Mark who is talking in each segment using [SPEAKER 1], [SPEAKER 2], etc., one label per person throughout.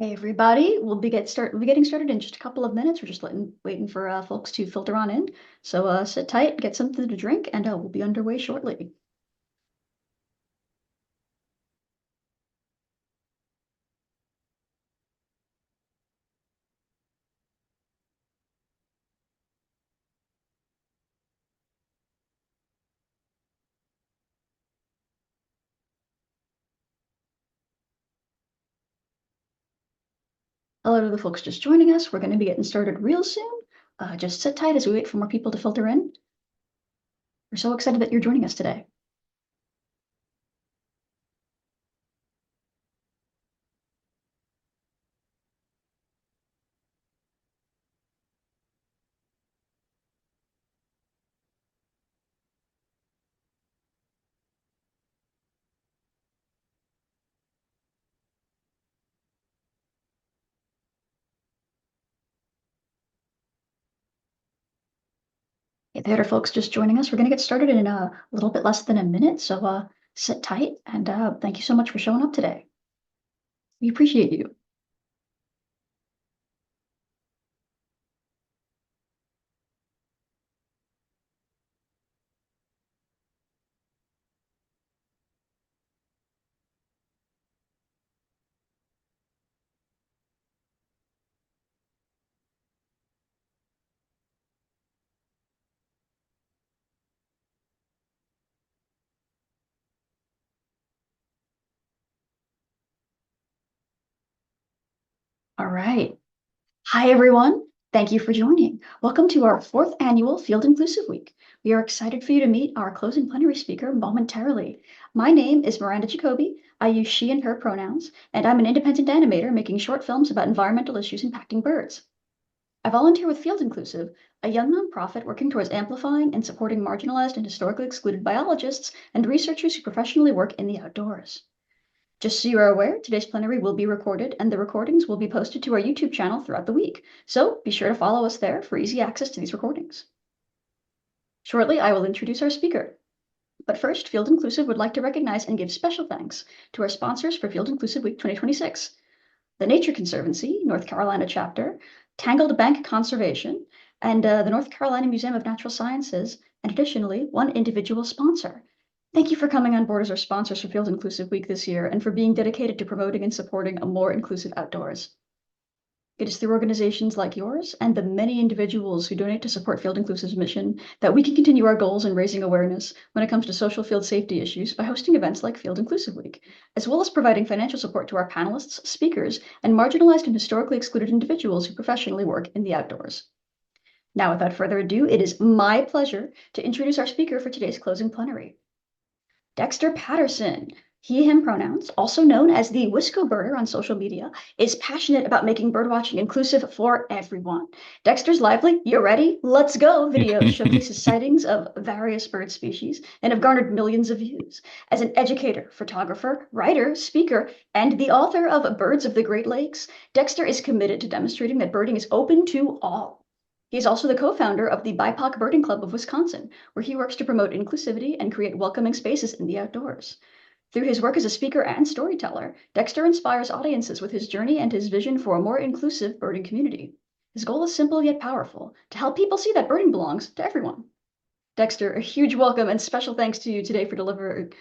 [SPEAKER 1] Hey everybody, we'll be getting started in just a couple of minutes. We're just waiting for folks to filter on in. So sit tight, get something to drink, and we'll be underway shortly. Hello to the folks just joining us. We're going to be getting started real soon. Just sit tight as we wait for more people to filter in. We're so excited that you're joining us today. Hey there, folks just joining us. We're going to get started in a little bit less than a minute. So sit tight, and thank you so much for showing up today. We appreciate you. All right. Hi, everyone. Thank you for joining. Welcome to our fourth annual Field Inclusive Week. We are excited for you to meet our closing plenary speaker momentarily. My name is Miranda Jacoby. I use she and her pronouns, and I'm an independent animator making short films about environmental issues impacting birds. I volunteer with Field Inclusive, a young nonprofit working towards amplifying and supporting marginalized and historically excluded biologists and researchers who professionally work in the outdoors. Just so you are aware, today's plenary will be recorded and the recordings will be posted to our YouTube channel throughout the week, so be sure to follow us there for easy access to these recordings. Shortly, I will introduce our speaker. But first, Field Inclusive would like to recognize and give special thanks to our sponsors for Field Inclusive Week 2026, the Nature Conservancy, North Carolina chapter, Tangled Bank Conservation, and the North Carolina Museum of Natural Sciences, and additionally, one individual sponsor. Thank you for coming on board as our sponsors for Field Inclusive Week this year and for being dedicated to promoting and supporting a more inclusive outdoors. It is through organizations like yours and the many individuals who donate to support Field Inclusive's mission that we can continue our goals in raising awareness when it comes to social field safety issues by hosting events like Field Inclusive Week, as well as providing financial support to our panelists, speakers, and marginalized and historically excluded individuals who professionally work in the outdoors. Now, without further ado, it is my pleasure to introduce our speaker for today's closing plenary. Dexter Patterson, he, him pronouns, also known as the Wisco Birder on social media, is passionate about making birdwatching inclusive for everyone. Dexter's lively, you ready? Let's go videos showcase his sightings of various bird species and have garnered millions of views. As an educator, photographer, writer, speaker, and the author of Birds of the Great Lakes, Dexter is committed to demonstrating that birding is open to all. He is also the co-founder of the BIPOC Birding Club of Wisconsin, where he works to promote inclusivity and create welcoming spaces in the outdoors. Through his work as a speaker and storyteller, Dexter inspires audiences with his journey and his vision for a more inclusive birding community. His goal is simple yet powerful, to help people see that birding belongs to everyone. Dexter, a huge welcome and special thanks to you today for delivering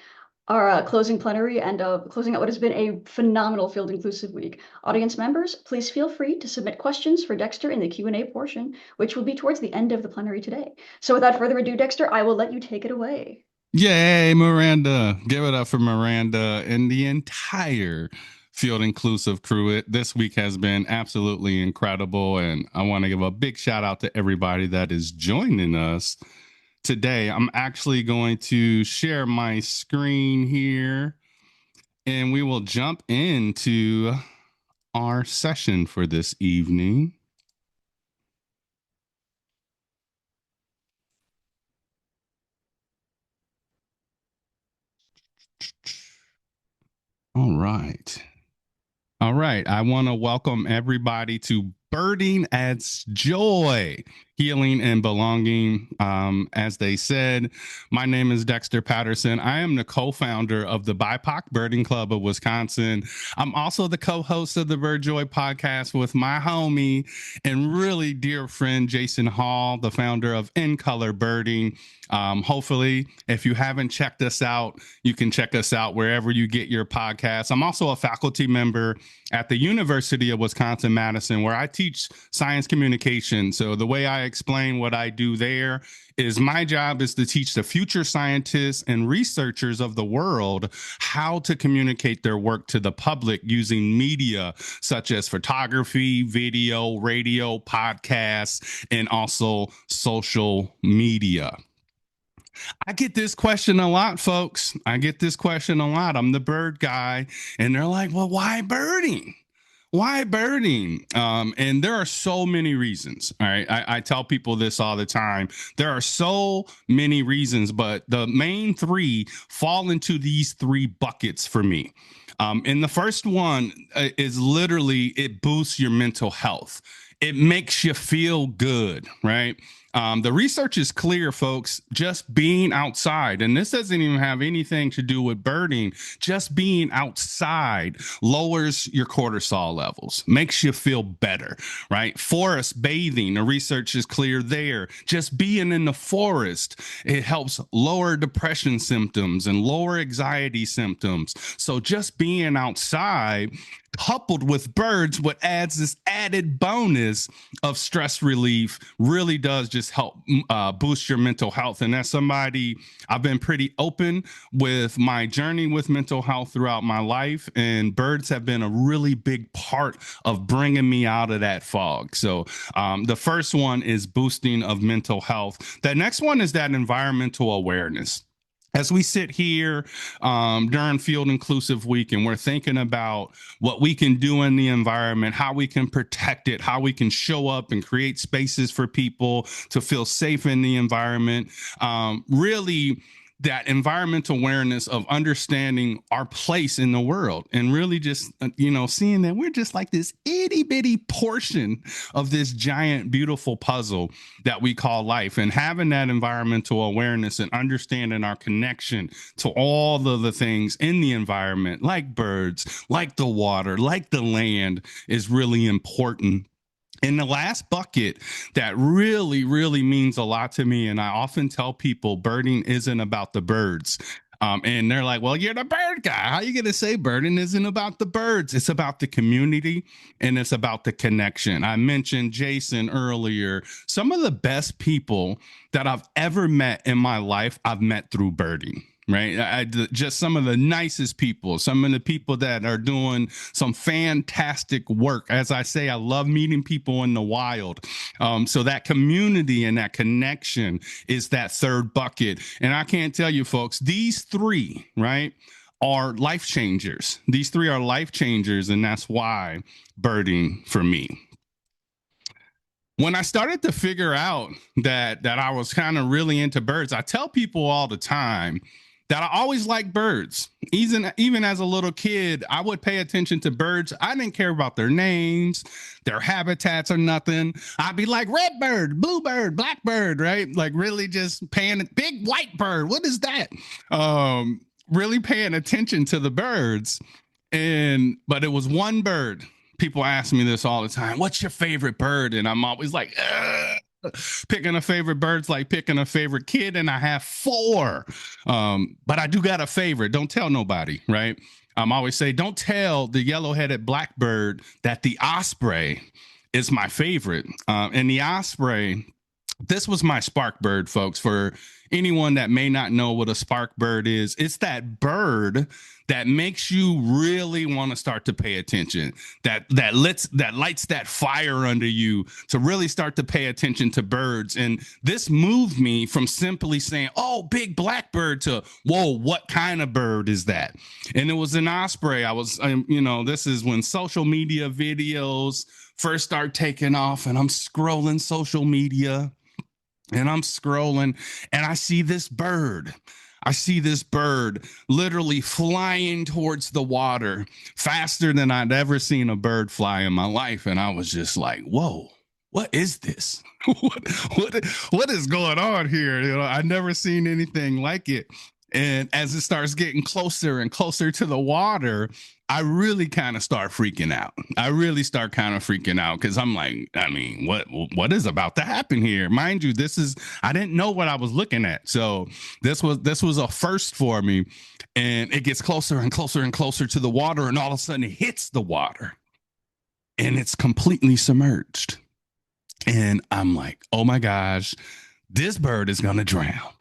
[SPEAKER 1] our closing plenary and closing out what has been a phenomenal Field Inclusive Week. Audience members, please feel free to submit questions for Dexter in the Q&A portion, which will be towards the end of the plenary today. So without further ado, Dexter, I will let you take it away.
[SPEAKER 2] Yay, Miranda. Give it up for Miranda and the entire Field Inclusive crew. This week has been absolutely incredible, and I want to give a big shout out to everybody that is joining us today. I'm actually going to share my screen here, and we will jump into our session for this evening. All right. All right. I want to welcome everybody to Birding Adds Joy healing and belonging. As they said, my name is Dexter Patterson. I am the co-founder of the BIPOC Birding Club of Wisconsin. I'm also the co-host of the Bird Joy podcast with my homie and really dear friend, Jason Hall, the founder of In Color Birding. Hopefully, if you haven't checked us out, you can check us out wherever you get your podcasts. I'm also a faculty member at the University of Wisconsin-Madison, where I teach science communication. So the way I explain what I do there is my job is to teach the future scientists and researchers of the world how to communicate their work to the public using media such as photography, video, radio, podcasts, and also social media. I get this question a lot, folks. I get this question a lot. I'm the bird guy, and they're like, well, why birding? Why birding? And there are so many reasons. All right. I tell people this all the time. There are so many reasons, but the main three fall into these three buckets for me. And the first one is literally it boosts your mental health. It makes you feel good, right? The research is clear, folks. Just being outside, and this doesn't even have anything to do with birding, just being outside lowers your cortisol levels, makes you feel better, right? Forest bathing, the research is clear there. Just being in the forest, it helps lower depression symptoms and lower anxiety symptoms. So just being outside coupled with birds, what adds this added bonus of stress relief really does just help boost your mental health. And as somebody, I've been pretty open with my journey with mental health throughout my life, and birds have been a really big part of bringing me out of that fog. So the first one is boosting of mental health. The next one is that environmental awareness. As we sit here during Field Inclusive Week and we're thinking about what we can do in the environment, how we can protect it, how we can show up and create spaces for people to feel safe in the environment, really that environmental awareness of understanding our place in the world and really just, seeing that we're just like this itty bitty portion of this giant, beautiful puzzle that we call life, and having that environmental awareness and understanding our connection to all of the things in the environment, like birds, like the water, like the land, is really important. And the last bucket that really, really means a lot to me, and I often tell people birding isn't about the birds. And they're like, well, you're the bird guy. How are you going to say birding isn't about the birds? It's about the community and it's about the connection. I mentioned Jason earlier. Some of the best people that I've ever met in my life, I've met through birding. Right. Just some of the nicest people, some of the people that are doing some fantastic work. As I say, I love meeting people in the wild. So that community and that connection is that third bucket. And I can't tell you, folks, these three, right, are life changers. These three are life changers. And that's why birding for me. When I started to figure out that I was kind of really into birds, I tell people all the time that I always liked birds. Even as a little kid, I would pay attention to birds. I didn't care about their names, their habitats or nothing. I'd be like, red bird, blue bird, black bird, right? Like really just paying, big white bird, what is that? Really paying attention to the birds. But it was one bird. People ask me this all the time. What's your favorite bird? And I'm always like, picking a favorite bird's like picking a favorite kid, and I have four. But I do got a favorite. Don't tell nobody, right? I always say, don't tell the yellow-headed blackbird that the osprey is my favorite. And the osprey, this was my spark bird, folks. For anyone that may not know what a spark bird is, it's that bird that makes you really want to start to pay attention, that lights that fire under you to really start to pay attention to birds. And this moved me from simply saying, oh, big blackbird, to, whoa, what kind of bird is that? And it was an osprey. This is when social media videos first start taking off, and I'm scrolling social media and I'm scrolling and I see this bird. I see this bird literally flying towards the water faster than I'd ever seen a bird fly in my life. And I was just like, whoa, what is this? what what is going on here? I never seen anything like it. And as it starts getting closer and closer to the water, I really kind of start freaking out. I really start kind of freaking out because I'm like, I mean, what is about to happen here? Mind you, this is I didn't know what I was looking at. So this was a first for me. And it gets closer and closer and closer to the water, and all of a sudden it hits the water and it's completely submerged. And I'm like, oh my gosh, this bird is gonna drown.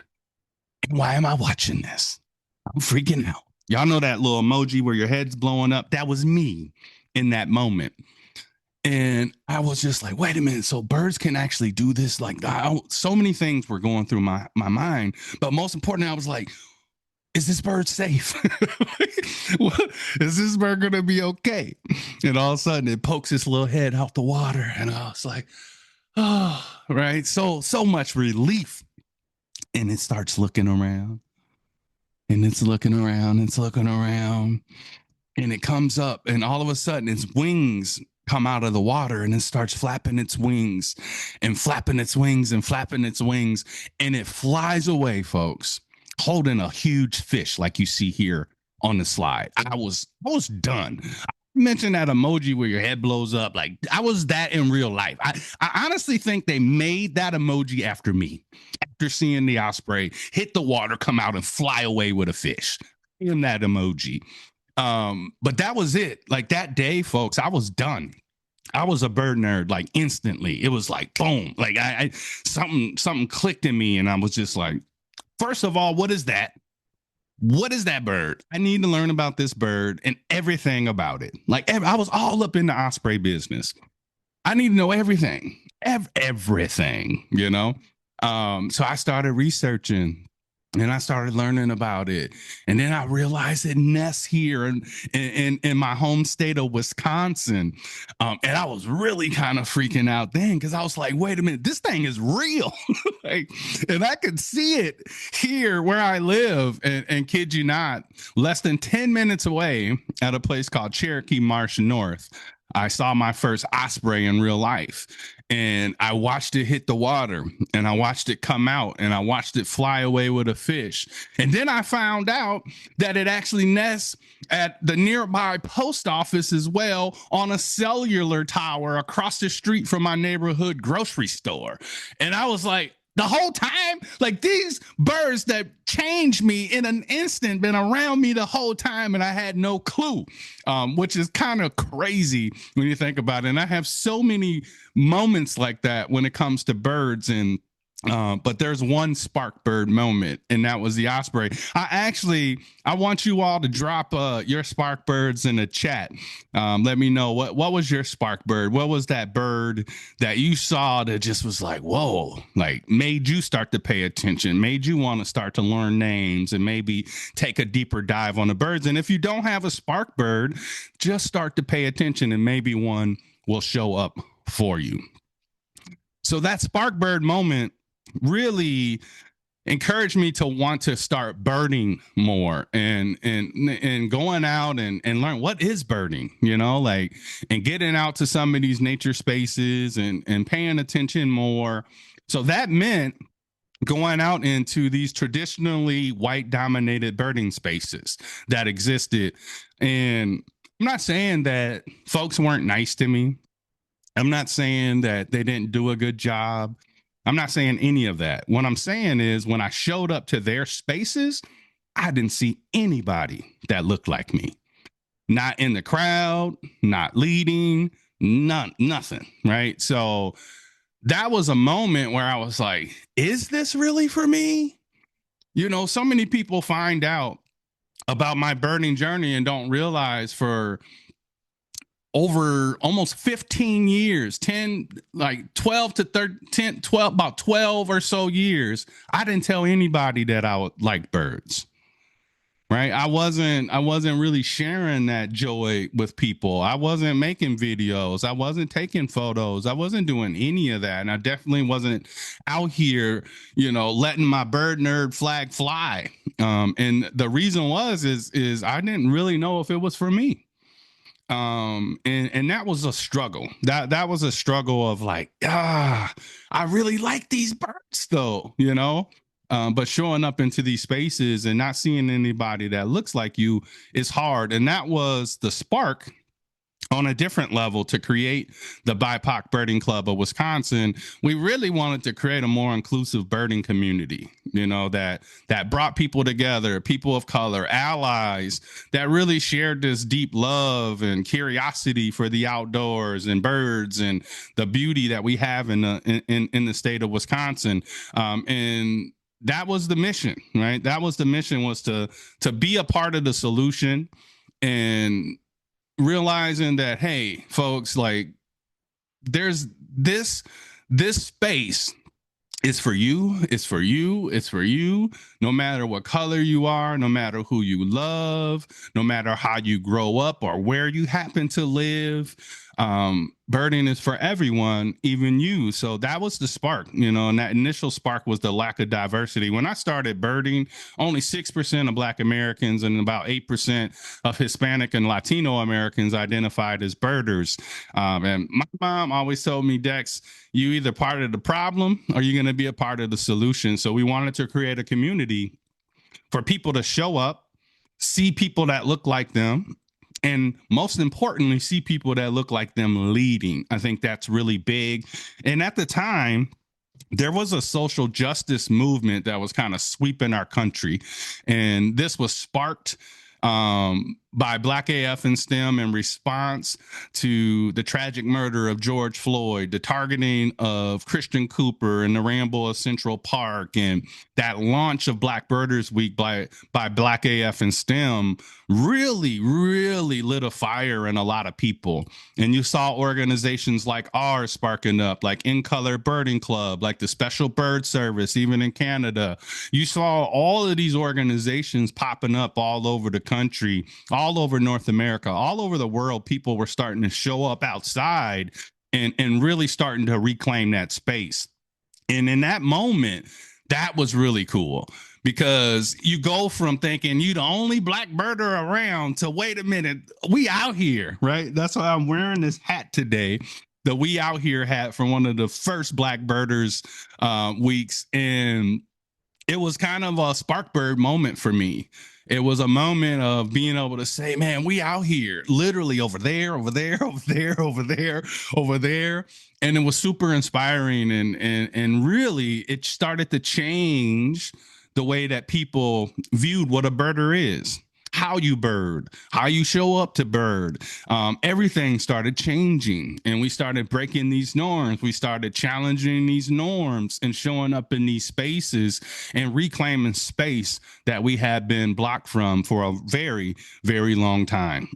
[SPEAKER 2] And why am I watching this? I'm freaking out. Y'all know that little emoji where your head's blowing up? That was me in that moment. And I was just like, wait a minute. So birds can actually do this? Like, so many things were going through my mind. But most importantly, I was like, is this bird safe? Is this bird going to be okay? And all of a sudden, it pokes its little head out the water. And I was like, oh, right. So much relief. And it starts looking around. And it's looking around, it's looking around, and it comes up, and all of a sudden its wings come out of the water, and it starts flapping its wings and flapping its wings and flapping its wings, and it flies away, folks, holding a huge fish like you see here on the slide. I was done. Mention that emoji where your head blows up. Like, I was that in real life. I honestly think they made that emoji after me, after seeing the osprey hit the water, come out and fly away with a fish. In that emoji. But that was it. Like, that day, folks, I was done. I was a bird nerd, like, instantly. It was like boom. Like, I something clicked in me, and I was just like, first of all, what is that? What is that bird? I need to learn about this bird and everything about it. Like, I was all up in the osprey business. I need to know everything, everything, So I started researching, and I started learning about it. And then I realized it nests here in my home state of Wisconsin. And I was really kind of freaking out then, because I was like, wait a minute, this thing is real. Like, and I could see it here where I live. And kid you not, less than 10 minutes away at a place called Cherokee Marsh North, I saw my first osprey in real life. And I watched it hit the water, and I watched it come out, and I watched it fly away with a fish. And then I found out that it actually nests at the nearby post office as well, on a cellular tower across the street from my neighborhood grocery store. And I was like, the whole time, like, these birds that changed me in an instant been around me the whole time, and I had no clue, which is kind of crazy when you think about it. And I have so many moments like that when it comes to birds. And but there's one spark bird moment, and that was the osprey. I want you all to drop your spark birds in the chat. Let me know what was your spark bird. What was that bird that you saw that just was like, whoa, like, made you start to pay attention, made you want to start to learn names and maybe take a deeper dive on the birds. And if you don't have a spark bird, just start to pay attention, and maybe one will show up for you. So that spark bird moment really encouraged me to want to start birding more, and going out and learn what is birding, like, and getting out to some of these nature spaces and paying attention more. So that meant going out into these traditionally white dominated birding spaces that existed. And I'm not saying that folks weren't nice to me. I'm not saying that they didn't do a good job. I'm not saying any of that. What I'm saying is, when I showed up to their spaces, I didn't see anybody that looked like me. Not in the crowd, not leading, nothing, right? So that was a moment where I was like, is this really for me? So many people find out about my birding journey and don't realize for over almost 15 years, 12 to 13, 12, about 12 or so years, I didn't tell anybody that I would like birds. Right. I wasn't really sharing that joy with people. I wasn't making videos. I wasn't taking photos. I wasn't doing any of that. And I definitely wasn't out here, letting my bird nerd flag fly. And the reason is I didn't really know if it was for me. And that was a struggle. That was a struggle of like, I really like these birds though, you know. But showing up into these spaces and not seeing anybody that looks like you is hard. And that was the spark on a different level to create the BIPOC Birding Club of Wisconsin. We really wanted to create a more inclusive birding community, you know, that brought people together, people of color, allies, that really shared this deep love and curiosity for the outdoors and birds and the beauty that we have in the state of Wisconsin. And that was the mission, right? That was the mission, was to be a part of the solution, and realizing that, hey folks, like, there's this space is for you, it's for you, it's for you, no matter what color you are, no matter who you love, no matter how you grow up or where you happen to live. Birding is for everyone, even you. So that was the spark, you know, and that initial spark was the lack of diversity. When I started birding, only 6% of Black Americans and about 8% of Hispanic and Latino Americans identified as birders. And my mom always told me, Dex, you either part of the problem or you're going to be a part of the solution. So we wanted to create a community for people to show up, see people that look like them, and most importantly, see people that look like them leading. I think that's really big. And at the time, there was a social justice movement that was kind of sweeping our country. And this was sparked by Black AF and STEM in response to the tragic murder of George Floyd, the targeting of Christian Cooper and the Ramble of Central Park, and that launch of Black Birders Week by Black AF and STEM really, really lit a fire in a lot of people. And you saw organizations like ours sparking up, like In Color Birding Club, like the Special Bird Service, even in Canada. You saw all of these organizations popping up all over the country, all over North America, all over the world. People were starting to show up outside and really starting to reclaim that space. And in that moment, that was really cool, because you go from thinking you the only Black birder around to, wait a minute, we out here, right? That's why I'm wearing this hat today, the We Out Here hat from one of the first Black Birders weeks. And it was kind of a Sparkbird moment for me. It was a moment of being able to say, man, we out here, literally over there, over there, over there, over there, over there. And it was super inspiring. And really, it started to change the way that people viewed what a birder is, how you bird, how you show up to bird. Everything started changing, and we started breaking these norms. We started challenging these norms and showing up in these spaces and reclaiming space that we had been blocked from for a very, very long time.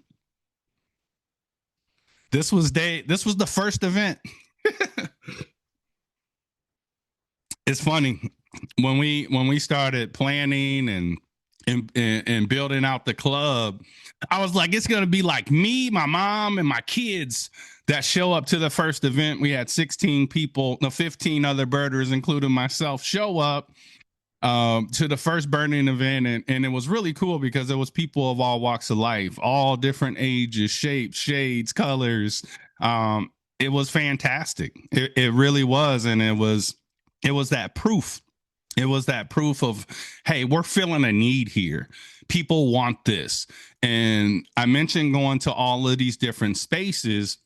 [SPEAKER 2] This was the first event. It's funny, when we started planning and building out the club, I was like, it's going to be like me, my mom, and my kids that show up to the first event. We had 16 people, no, 15 other birders, including myself, show up to the first birding event. And it was really cool because it was people of all walks of life, all different ages, shapes, shades, colors. It was fantastic. It really was. And it was that proof. It was that proof of, hey, we're feeling a need here. People want this. And I mentioned going to all of these different spaces.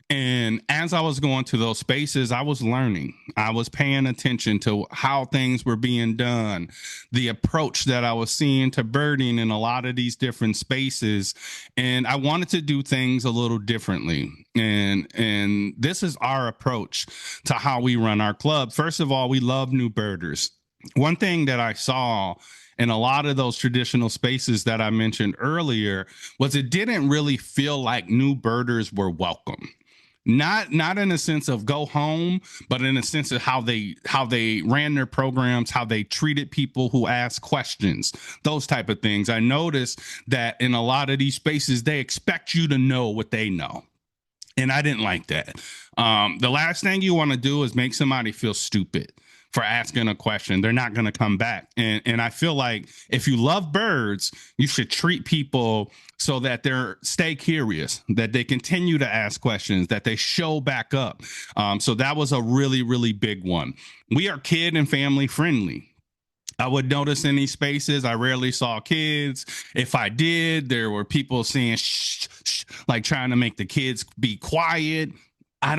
[SPEAKER 2] And as I was going to those spaces, I was learning. I was paying attention to how things were being done, the approach that I was seeing to birding in a lot of these different spaces. And I wanted to do things a little differently. And this is our approach to how we run our club. First of all, we love new birders. One thing that I saw in a lot of those traditional spaces that I mentioned earlier was it didn't really feel like new birders were welcome. Not in a sense of go home, but in a sense of how they ran their programs, how they treated people who asked questions, those type of things. I noticed that in a lot of these spaces, they expect you to know what they know. And I didn't like that. The last thing you want to do is make somebody feel stupid. for asking a question. They're not going to come back. And I feel like if you love birds, you should treat people so that they're stay curious, that they continue to ask questions, that they show back up. So that was a really, really big one. We are kid and family friendly. I would notice in these spaces, I rarely saw kids. If I did, there were people saying shh, shh, like trying to make the kids be quiet. I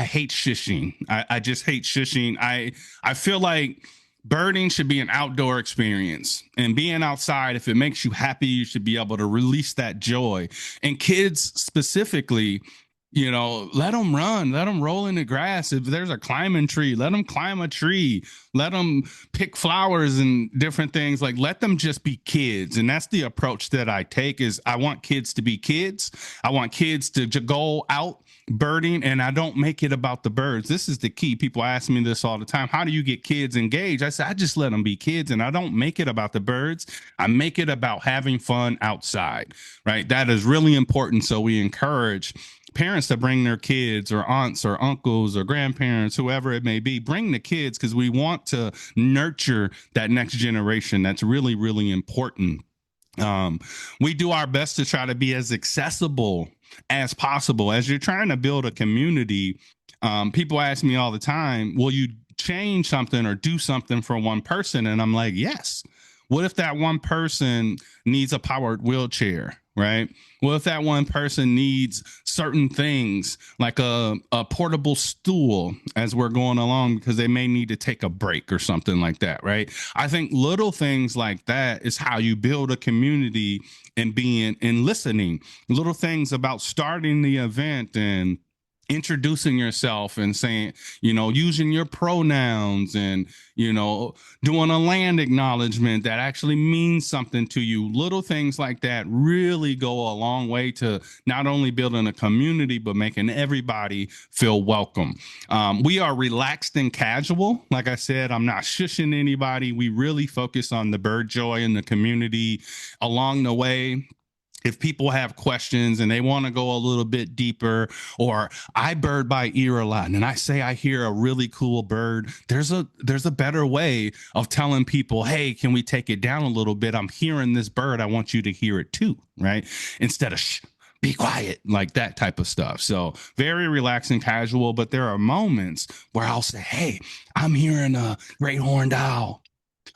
[SPEAKER 2] hate shushing. I just hate shushing. I feel like birding should be an outdoor experience, and being outside, if it makes you happy, you should be able to release that joy. And kids specifically, let them run, let them roll in the grass. If there's a climbing tree, let them climb a tree, let them pick flowers and different things. Like, let them just be kids. And that's the approach that I take. Is I want kids to be kids. I want kids to go out birding, and I don't make it about the birds. This is the key. People ask me this all the time. How do you get kids engaged? I say, I just let them be kids, and I don't make it about the birds. I make it about having fun outside, right? That is really important. So we encourage parents to bring their kids, or aunts or uncles or grandparents, whoever it may be, bring the kids, because we want to nurture that next generation. That's really, really important. We do our best to try to be as accessible as possible. As you're trying to build a community, people ask me all the time, will you change something or do something for one person? And I'm like, yes. What if that one person needs a powered wheelchair, right? What if that one person needs certain things like a portable stool as we're going along, because they may need to take a break or something like that, right? I think little things like that is how you build a community, and being and listening. Little things about starting the event and introducing yourself and saying, using your pronouns, and, doing a land acknowledgement that actually means something to you. Little things like that really go a long way to not only building a community, but making everybody feel welcome. We are relaxed and casual. Like I said, I'm not shushing anybody. We really focus on the bird joy in the community along the way. If people have questions and they want to go a little bit deeper, or I bird by ear a lot, and I say I hear a really cool bird, there's a better way of telling people, hey, can we take it down a little bit? I'm hearing this bird. I want you to hear it too, right? Instead of shh, be quiet, like that type of stuff. So very relaxed and casual, but there are moments where I'll say, hey, I'm hearing a great horned owl.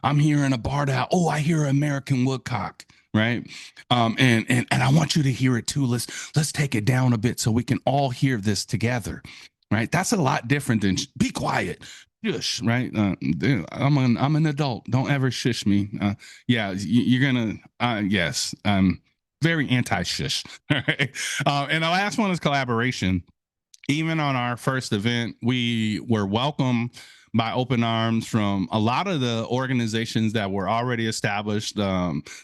[SPEAKER 2] I'm hearing a barred owl. Oh, I hear an American woodcock. Right. And I want you to hear it too. Let's take it down a bit so we can all hear this together. Right. That's a lot different than be quiet. Shush. Right. I'm an adult. Don't ever shush me. Yeah, you're gonna. Yes. Very anti-shush. All right. And the last one is collaboration. Even on our first event, we were welcome by open arms from a lot of the organizations that were already established,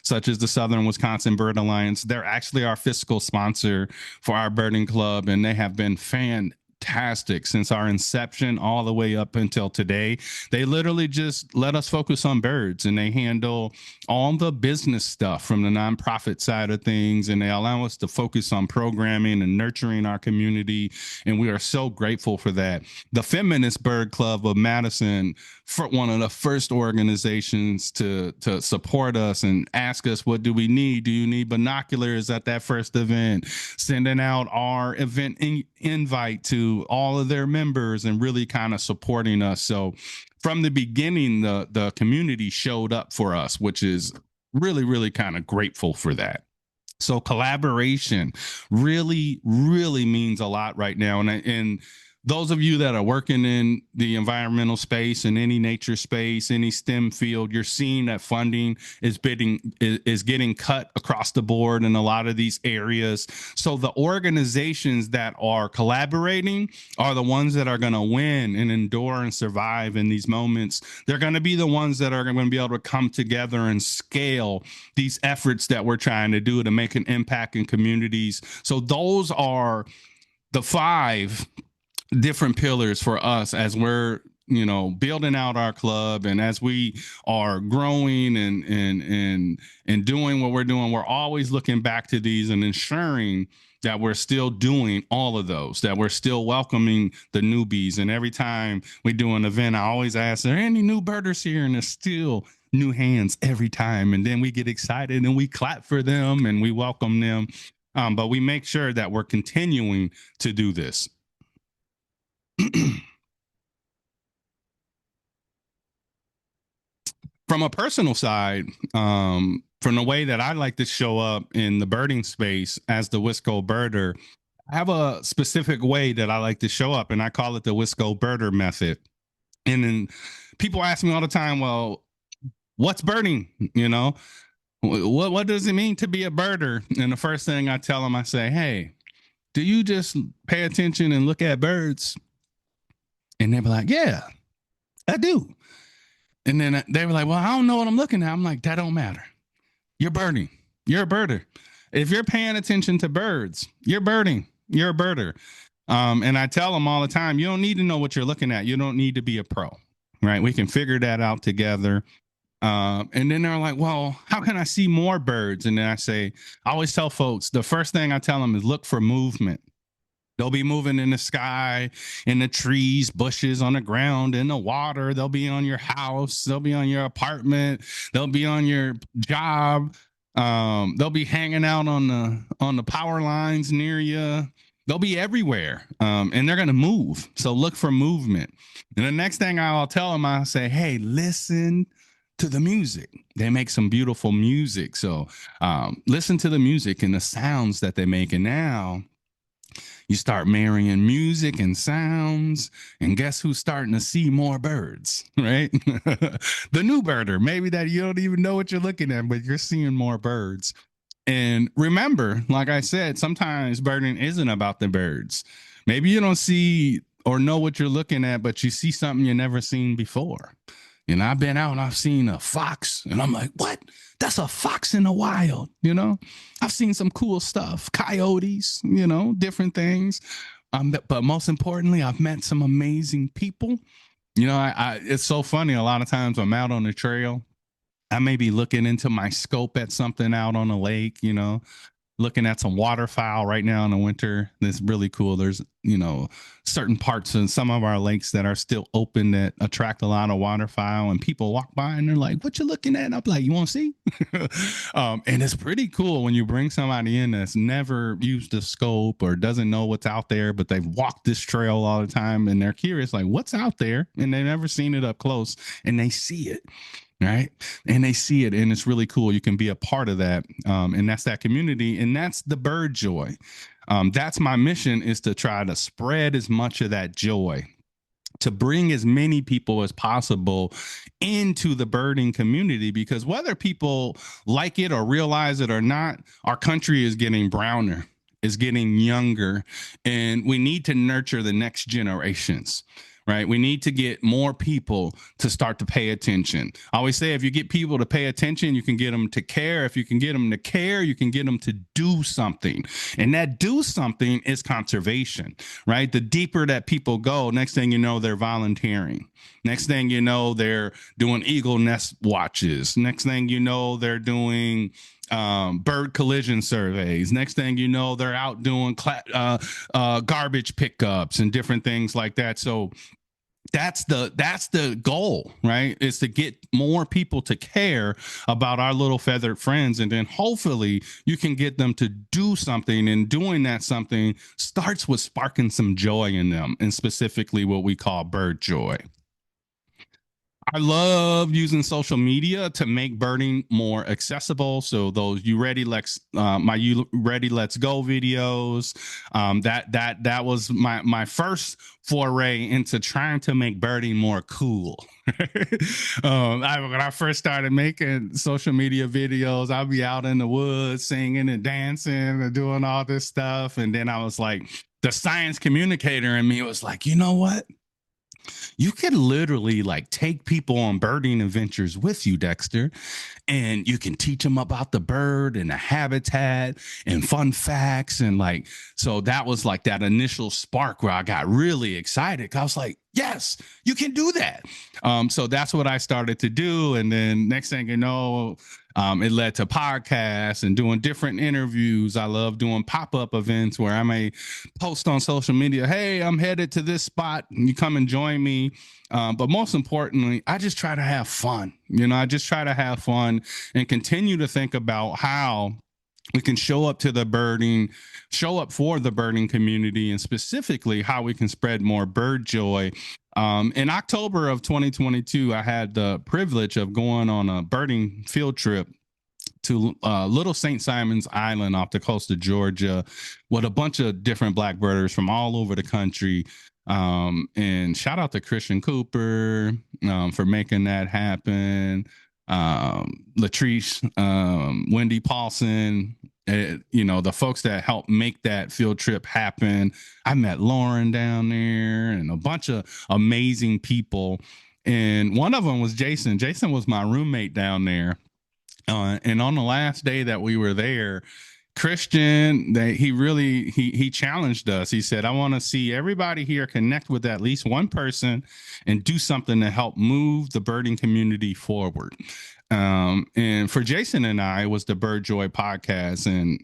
[SPEAKER 2] such as the Southern Wisconsin Bird Alliance. They're actually our fiscal sponsor for our birding club, and they have been fantastic since our inception all the way up until today. They literally just let us focus on birds, and they handle all the business stuff from the nonprofit side of things, and they allow us to focus on programming and nurturing our community, and we are so grateful for that. The Feminist Bird Club of Madison, for one of the first organizations to support us and ask us, what do we need? Do you need binoculars at that first event? Sending out our event invite to all of their members and really kind of supporting us. So from the beginning, the community showed up for us, which is really, really kind of grateful for that. So collaboration really, really means a lot right now. And those of you that are working in the environmental space, in any nature space, any STEM field, you're seeing that funding is getting cut across the board in a lot of these areas. So the organizations that are collaborating are the ones that are going to win and endure and survive in these moments. They're going to be the ones that are going to be able to come together and scale these efforts that we're trying to do to make an impact in communities. So those are the 5 different pillars for us as we're building out our club, and as we are growing and doing what we're doing. We're always looking back to these and ensuring that we're still doing all of those, that we're still welcoming the newbies. And every time we do an event, I always ask, are there any new birders here? And there's still new hands every time. And then we get excited and we clap for them and we welcome them. But we make sure that we're continuing to do this. From a personal side, from the way that I like to show up in the birding space as the Wisco birder, I have a specific way that I like to show up, and I call it the Wisco birder method. And then people ask me all the time, well, what's birding? You know, what does it mean to be a birder? And the first thing I tell them, I say, hey, do you just pay attention and look at birds? And they'll be like, yeah, I do. And then they were like, well, I don't know what I'm looking at. I'm like, that don't matter. You're birding. You're a birder. If you're paying attention to birds, you're birding. You're a birder. And I tell them all the time, you don't need to know what you're looking at. You don't need to be a pro, right? We can figure that out together. And then they're like, well, how can I see more birds? And then I always tell folks, the first thing I tell them is look for movement. They'll be moving in the sky, in the trees, bushes, on the ground, in the water. They'll be on your house. They'll be on your apartment. They'll be on your job. They'll be hanging out on the power lines near you. They'll be everywhere, and they're going to move. So look for movement. And the next thing I'll tell them, I'll say, hey, listen to the music. They make some beautiful music. So listen to the music and the sounds that they make. And now you start marrying music and sounds, and guess who's starting to see more birds, right? The new birder, maybe that you don't even know what you're looking at, but you're seeing more birds. And remember, like I said, sometimes birding isn't about the birds. Maybe you don't see or know what you're looking at, but you see something you never seen before. You know, I've been out and I've seen a fox, and I'm like, what? That's a fox in the wild, you know? I've seen some cool stuff, coyotes, you know, different things. But most importantly, I've met some amazing people. You know, it's so funny. A lot of times I'm out on the trail, I may be looking into my scope at something out on a lake, you know, looking at some waterfowl right now in the winter. That's really cool. There's, you know, certain parts of some of our lakes that are still open that attract a lot of waterfowl, and people walk by and they're like, what you looking at? And I'm like, you want to see? And it's pretty cool when you bring somebody in that's never used a scope or doesn't know what's out there, but they've walked this trail all the time and they're curious, like, what's out there? And they've never seen it up close, and they see it. Right. And they see it, and it's really cool. You can be a part of that. And that's that community. And that's the bird joy. That's my mission, is to try to spread as much of that joy, to bring as many people as possible into the birding community, because whether people like it or realize it or not, our country is getting browner, is getting younger, and we need to nurture the next generations. Right. We need to get more people to start to pay attention. I always say, if you get people to pay attention, you can get them to care. If you can get them to care, you can get them to do something. And that do something is conservation, right? The deeper that people go, next thing you know, they're volunteering. Next thing you know, they're doing eagle nest watches. Next thing you know, they're doing bird collision surveys. Next thing you know, they're out doing garbage pickups and different things like that. So that's the goal, right? Is to get more people to care about our little feathered friends, and then hopefully you can get them to do something, and doing that something starts with sparking some joy in them, and specifically what we call bird joy. I love using social media to make birding more accessible. So those you ready let's go videos. That was my first foray into trying to make birding more cool. When I first started making social media videos, I'd be out in the woods singing and dancing and doing all this stuff, and then I was like, the science communicator in me was like, you know what? You could literally like take people on birding adventures with you, Dexter, and you can teach them about the bird and the habitat and fun facts. And like, so that was like that initial spark where I got really excited. I was like, Yes, you can do that. So that's what I started to do. And then next thing you know, it led to podcasts and doing different interviews. I love doing pop-up events where I may post on social media, hey, I'm headed to this spot. You come and join me. But most importantly, I just try to have fun. I just try to have fun and continue to think about how we can show up for the birding community, and specifically how we can spread more bird joy. In October of 2022, I had the privilege of going on a birding field trip to Little St. Simon's Island off the coast of Georgia with a bunch of different black birders from all over the country. And shout out to Christian Cooper for making that happen. Latrice, Wendy Paulson, the folks that helped make that field trip happen. I met Lauren down there and a bunch of amazing people. And one of them was Jason. Jason was my roommate down there. And on the last day that we were there, Christian, he challenged us. He said, I want to see everybody here connect with at least one person and do something to help move the birding community forward. And for Jason and I, it was the Bird Joy podcast, and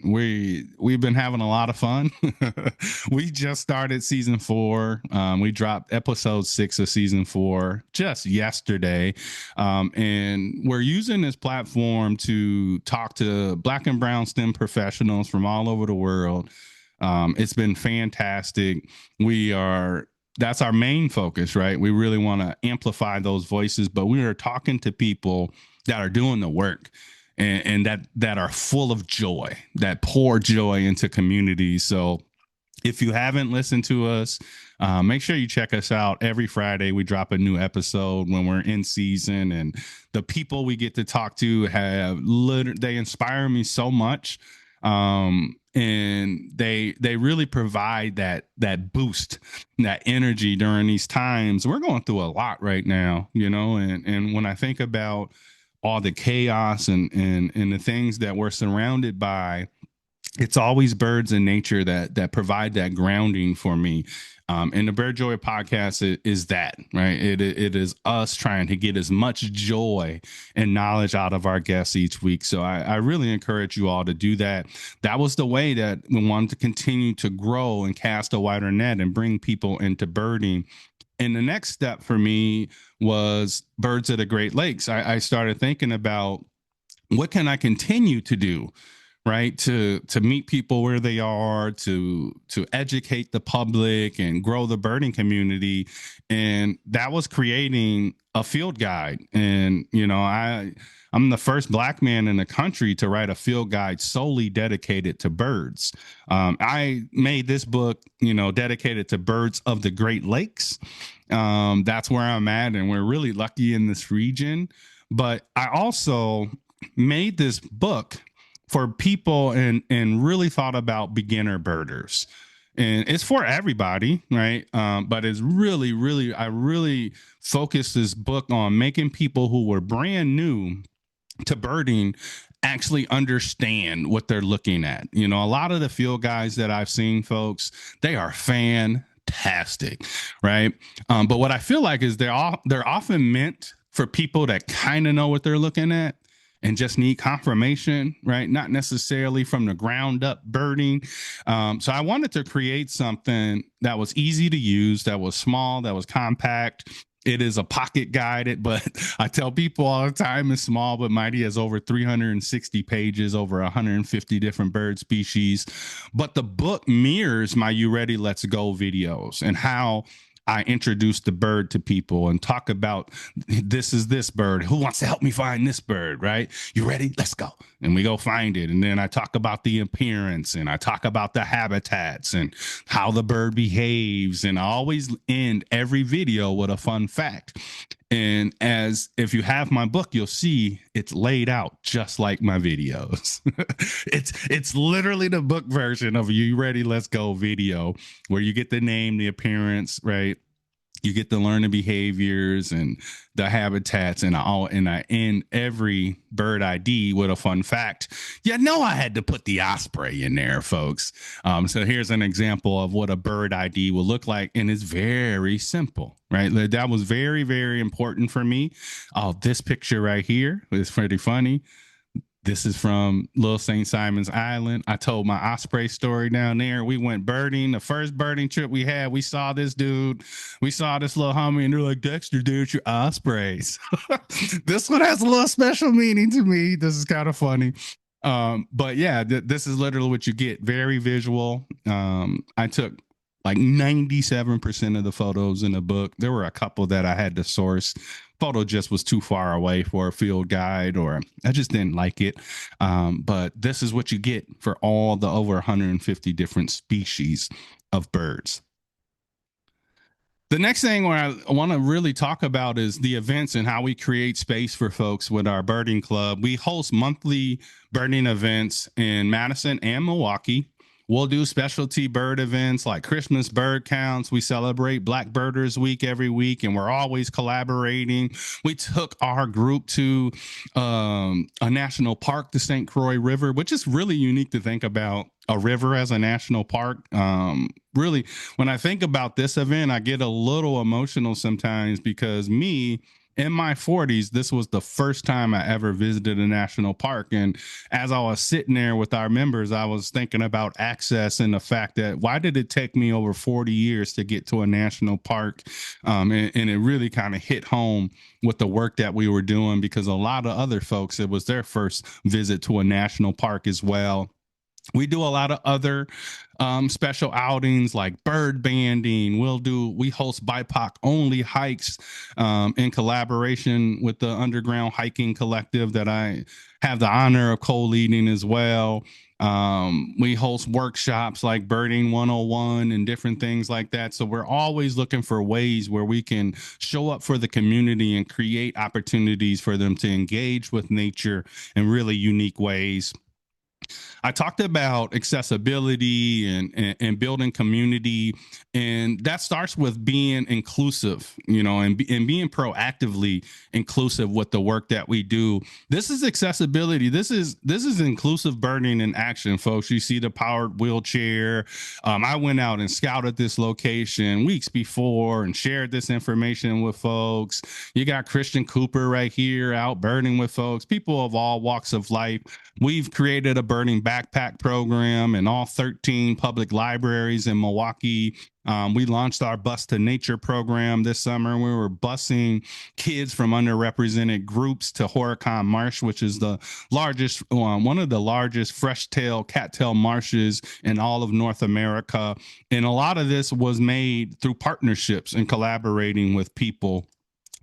[SPEAKER 2] we've been having a lot of fun. We just started season 4. We dropped episode 6 of season 4 just yesterday. And we're using this platform to talk to Black and brown STEM professionals from all over the world. It's been fantastic. That's our main focus, right? We really want to amplify those voices, but we are talking to people that are doing the work and that are full of joy, that pour joy into communities. So if you haven't listened to us, make sure you check us out. Every Friday, we drop a new episode when we're in season, and the people we get to talk to they inspire me so much. And they really provide that boost, that energy during these times. We're going through a lot right now, and when I think about all the chaos and the things that we're surrounded by, it's always birds and nature that provide that grounding for me. And the Bird Joy podcast is that, right? It is us trying to get as much joy and knowledge out of our guests each week. So I really encourage you all to do that. That was the way that we wanted to continue to grow and cast a wider net and bring people into birding. And the next step for me was Birds of the Great Lakes. I started thinking about what can I continue to do, right? To meet people where they are, to educate the public and grow the birding community. And that was creating a field guide. And, I'm the first Black man in the country to write a field guide solely dedicated to birds. I made this book, dedicated to birds of the Great Lakes. That's where I'm at, and we're really lucky in this region. But I also made this book for people and really thought about beginner birders. And it's for everybody, right? But it's really, I really focused this book on making people who were brand new to birding actually understand what they're looking at. A lot of the field guides that I've seen, folks, they are fantastic, right? But what I feel like is they're often meant for people that kind of know what they're looking at and just need confirmation, right? Not necessarily from the ground up birding. So I wanted to create something that was easy to use, that was small, that was compact. It is a pocket guided, but I tell people all the time it's small but mighty. Has over 360 pages, over 150 different bird species. But the book mirrors my You Ready, Let's Go videos and how I introduce the bird to people and talk about this is this bird. Who wants to help me find this bird, right? You ready? Let's go. And we go find it. And then I talk about the appearance and I talk about the habitats and how the bird behaves. And I always end every video with a fun fact. And if you have my book, you'll see it's laid out just like my videos. It's literally the book version of You Ready, Let's Go video, where you get the name, the appearance, right? You get to learn the behaviors and the habitats, and I end every bird ID with a fun fact. I had to put the osprey in there, folks. So here's an example of what a bird ID will look like, and it's very simple, right? That was very, very important for me. Oh, this picture right here is pretty funny. This is from Little St. Simon's Island. I told my osprey story down there. We went birding. The first birding trip we had, we saw this dude. We saw this little homie, and they're like, Dexter, dude, it's your ospreys. This one has a little special meaning to me. This is kind of funny. But yeah, this is literally what you get. Very visual. I took like 97% of the photos in the book. There were a couple that I had to source. Photo just was too far away for a field guide, or I just didn't like it. But this is what you get for all the over 150 different species of birds. The next thing where I want to really talk about is the events and how we create space for folks with our birding club. We host monthly birding events in Madison and Milwaukee. We'll do specialty bird events like Christmas bird counts. We celebrate Black Birders Week every week, and we're always collaborating. We took our group to a national park, the St. Croix River, which is really unique to think about a river as a national park. Really, when I think about this event, I get a little emotional sometimes because me, in my 40s, this was the first time I ever visited a national park. And as I was sitting there with our members, I was thinking about access and the fact that why did it take me over 40 years to get to a national park? And it really kind of hit home with the work that we were doing, because a lot of other folks, it was their first visit to a national park as well. We do a lot of other special outings like bird banding. We host BIPOC only hikes in collaboration with the Underground Hiking Collective that I have the honor of co-leading as well. We host workshops like Birding 101 and different things like that. So we're always looking for ways where we can show up for the community and create opportunities for them to engage with nature in really unique ways. I talked about accessibility and building community, and that starts with being inclusive, and being proactively inclusive with the work that we do. This is accessibility. This is inclusive birding in action, folks. You see the powered wheelchair. I went out and scouted this location weeks before and shared this information with folks. You got Christian Cooper right here out birding with folks, people of all walks of life. We've created a birding backpack program in all 13 public libraries in Milwaukee. We launched our Bus to Nature program this summer. We were busing kids from underrepresented groups to Horicon Marsh, which is the largest, one of the largest fresh-tail, cattail marshes in all of North America. And a lot of this was made through partnerships and collaborating with people.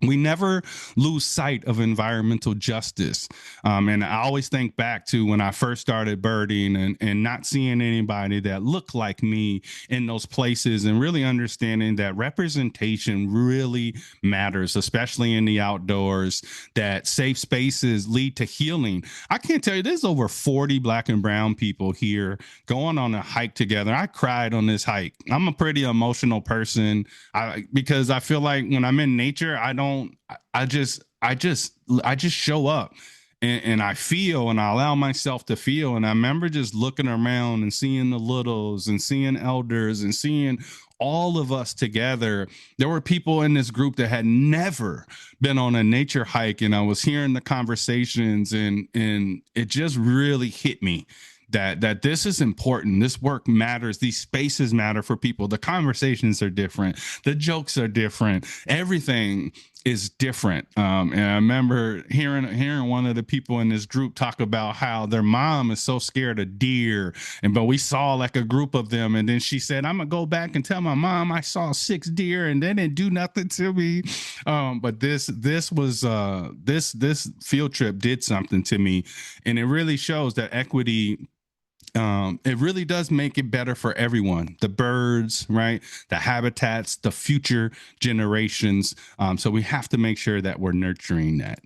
[SPEAKER 2] We never lose sight of environmental justice. And I always think back to when I first started birding and not seeing anybody that looked like me in those places, and really understanding that representation really matters, especially in the outdoors, that safe spaces lead to healing. I can't tell you, there's over 40 Black and brown people here going on a hike together. I cried on this hike. I'm a pretty emotional person because I feel like when I'm in nature, I just show up and I feel, and I allow myself to feel. And I remember just looking around and seeing the littles and seeing elders and seeing all of us together. There were people in this group that had never been on a nature hike, and I was hearing the conversations, and it just really hit me that this is important. This work matters. These spaces matter for people. The conversations are different. The jokes are different. Everything is different. And I remember hearing one of the people in this group talk about how their mom is so scared of deer. But we saw like a group of them. And then she said, I'm gonna go back and tell my mom I saw 6 deer and they didn't do nothing to me. But this field trip did something to me. And it really shows that equity, it really does make it better for everyone, the birds, right, the habitats, the future generations. So we have to make sure that we're nurturing that.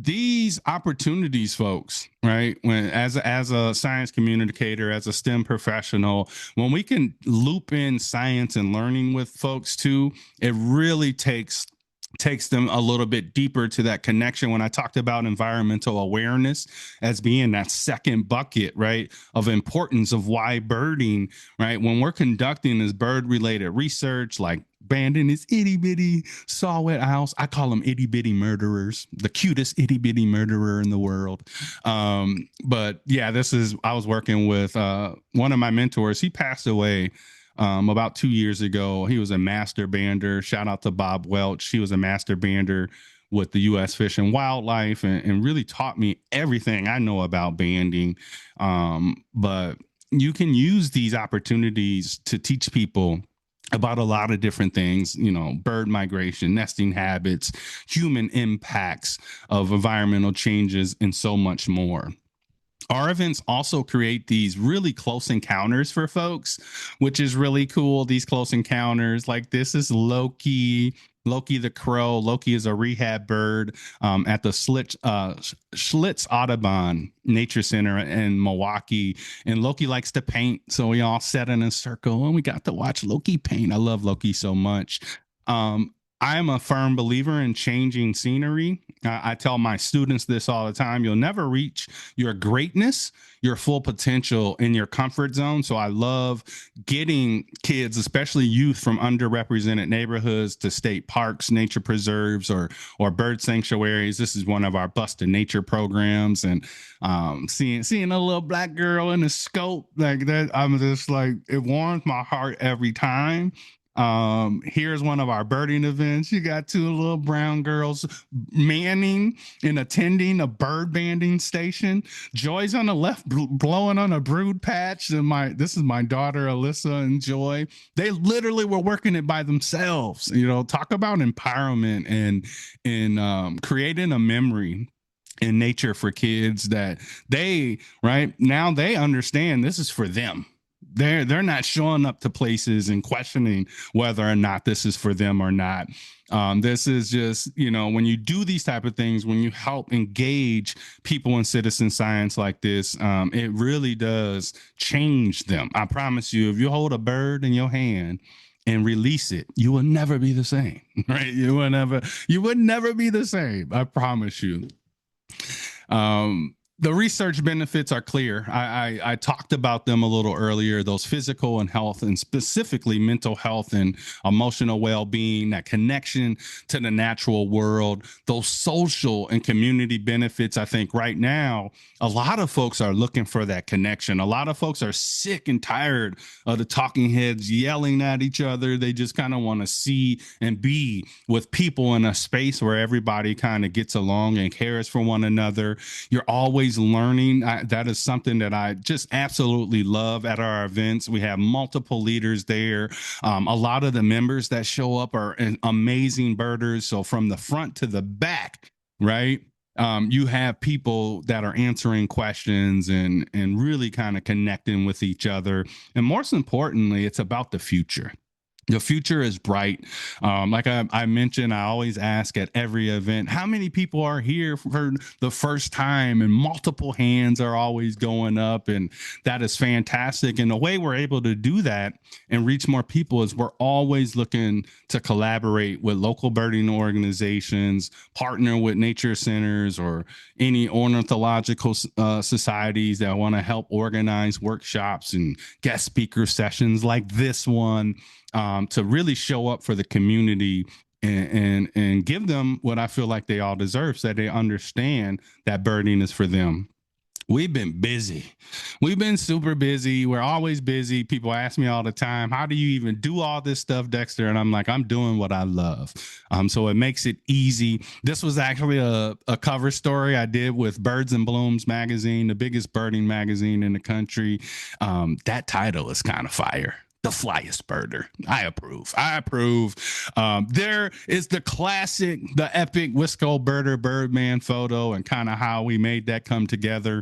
[SPEAKER 2] these opportunities, folks, right? When as a science communicator, as a STEM professional, when we can loop in science and learning with folks too, it really takes them a little bit deeper to that connection. When I talked about environmental awareness as being that second bucket, right, of importance of why birding, right, when we're conducting this bird related research, like banding this itty bitty saw-whet owls, I call them itty bitty murderers, the cutest itty bitty murderer in the world. But yeah, I was working with one of my mentors. He passed away about 2 years ago. He was a master bander. Shout out to Bob Welch. He was a master bander with the U.S. Fish and Wildlife, and really taught me everything I know about banding. But you can use these opportunities to teach people about a lot of different things, bird migration, nesting habits, human impacts of environmental changes, and so much more. Our events also create these really close encounters for folks, which is really cool. These close encounters, like this is Loki. Loki the crow. Loki is a rehab bird at the Schlitz Audubon Nature Center in Milwaukee. And Loki likes to paint. So we all sat in a circle and we got to watch Loki paint. I love Loki so much. I'm a firm believer in changing scenery. I tell my students this all the time. You'll never reach your greatness, your full potential in your comfort zone. So I love getting kids, especially youth from underrepresented neighborhoods, to state parks, nature preserves, or bird sanctuaries. This is one of our Bust of Nature programs. And seeing a little black girl in a scope like that, I'm just like, it warms my heart every time. Here's one of our birding events. You got two little brown girls manning and attending a bird banding station. Joy's on the left blowing on a brood patch, and this is my daughter Alyssa and Joy. They literally were working it by themselves. Talk about empowerment and creating a memory in nature for kids that right now they understand this is for them. They're not showing up to places and questioning whether or not this is for them or not. This is just, when you do these type of things, when you help engage people in citizen science like this, it really does change them. I promise you, if you hold a bird in your hand and release it, you will never be the same, right? You would never be the same. I promise you. The research benefits are clear. I talked about them a little earlier, those physical and health, and specifically mental health and emotional well-being, that connection to the natural world, those social and community benefits. I think right now, a lot of folks are looking for that connection. A lot of folks are sick and tired of the talking heads yelling at each other. They just kind of want to see and be with people in a space where everybody kind of gets along and cares for one another. You're always learning. That is something that I just absolutely love at our events. We have multiple leaders there. A lot of the members that show up are amazing birders. So from the front to the back, right? You have people that are answering questions and really kind of connecting with each other. And most importantly, it's about the future. The future is bright. Like I mentioned, I always ask at every event, how many people are here for the first time? And multiple hands are always going up. And that is fantastic. And the way we're able to do that and reach more people is we're always looking to collaborate with local birding organizations, partner with nature centers or any ornithological societies that want to help organize workshops and guest speaker sessions like this one. To really show up for the community and give them what I feel like they all deserve, so that they understand that birding is for them. We've been busy. We've been super busy. We're always busy. People ask me all the time, how do you even do all this stuff, Dexter? And I'm like, I'm doing what I love. So it makes it easy. This was actually a cover story I did with Birds and Blooms magazine, the biggest birding magazine in the country. That title is kind of fire. The flyest birder. I approve. There is the classic, the epic Wisco birder Birdman photo and kind of how we made that come together.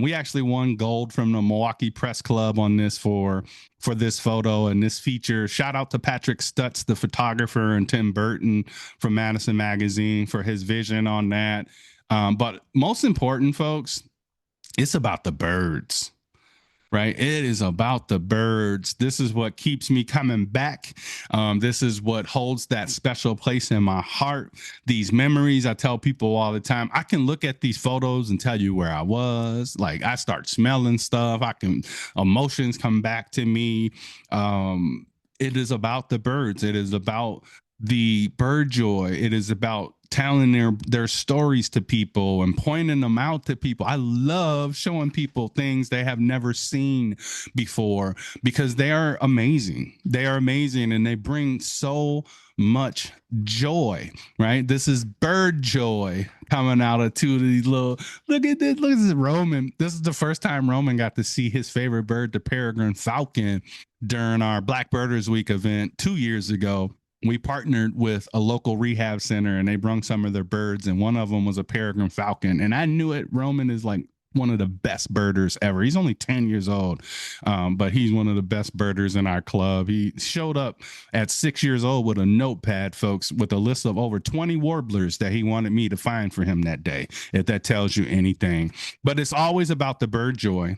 [SPEAKER 2] We actually won gold from the Milwaukee Press Club on this for this photo and this feature. Shout out to Patrick Stutz, the photographer, and Tim Burton from Madison Magazine for his vision on that. But most important, folks, it's about the birds, right? It is about the birds. This is what keeps me coming back. This is what holds that special place in my heart. These memories, I tell people all the time, I can look at these photos and tell you where I was. Like I start smelling stuff. Emotions come back to me. It is about the birds. It is about the bird joy. It is about telling their stories to people and pointing them out to people. I love showing people things they have never seen before because they are amazing. They are amazing and they bring so much joy, right? This is bird joy coming out of two of these little, look at this Roman. This is the first time Roman got to see his favorite bird, the peregrine falcon, during our Black Birders Week event 2 years ago. We partnered with a local rehab center and they brung some of their birds, and one of them was a peregrine falcon. And I knew it. Roman is like one of the best birders ever. He's only 10 years old, but he's one of the best birders in our club. He showed up at 6 years old with a notepad, folks, with a list of over 20 warblers that he wanted me to find for him that day, if that tells you anything. But it's always about the bird joy.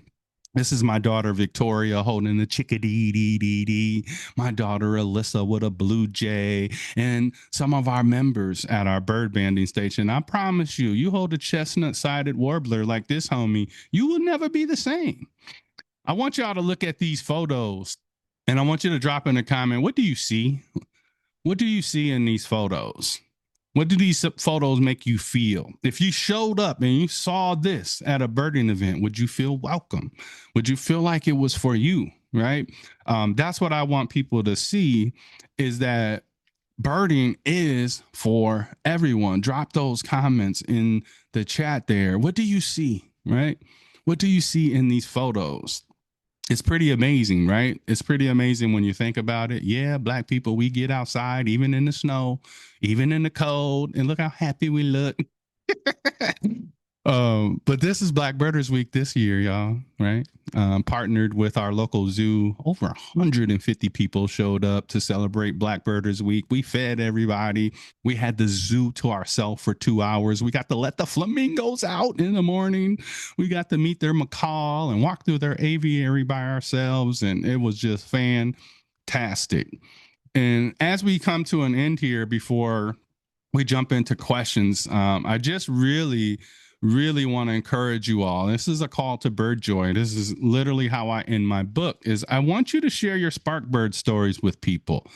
[SPEAKER 2] This is my daughter Victoria holding the chickadee dee dee dee. My daughter Alyssa with a blue jay, and some of our members at our bird banding station. I promise you, you hold a chestnut-sided warbler like this, homie, you will never be the same. I want y'all to look at these photos, and I want you to drop in a comment. What do you see? What do you see in these photos? What do these photos make you feel? If you showed up and you saw this at a birding event, would you feel welcome? Would you feel like it was for you, right? That's what I want people to see, is that birding is for everyone. Drop those comments in the chat there. What do you see, right? What do you see in these photos? It's pretty amazing, right? It's pretty amazing when you think about it. Yeah, Black people, we get outside, even in the snow, even in the cold, and look how happy we look. But this is Black Birders Week this year, y'all, right? Partnered with our local zoo. Over 150 people showed up to celebrate Black Birders Week. We fed everybody. We had the zoo to ourselves for 2 hours. We got to let the flamingos out in the morning. We got to meet their macaw and walk through their aviary by ourselves, and it was just fantastic. And as we come to an end here before we jump into questions, I just really want to encourage you all. This is a call to bird joy. This is literally how I end my book, is I want you to share your spark bird stories with people,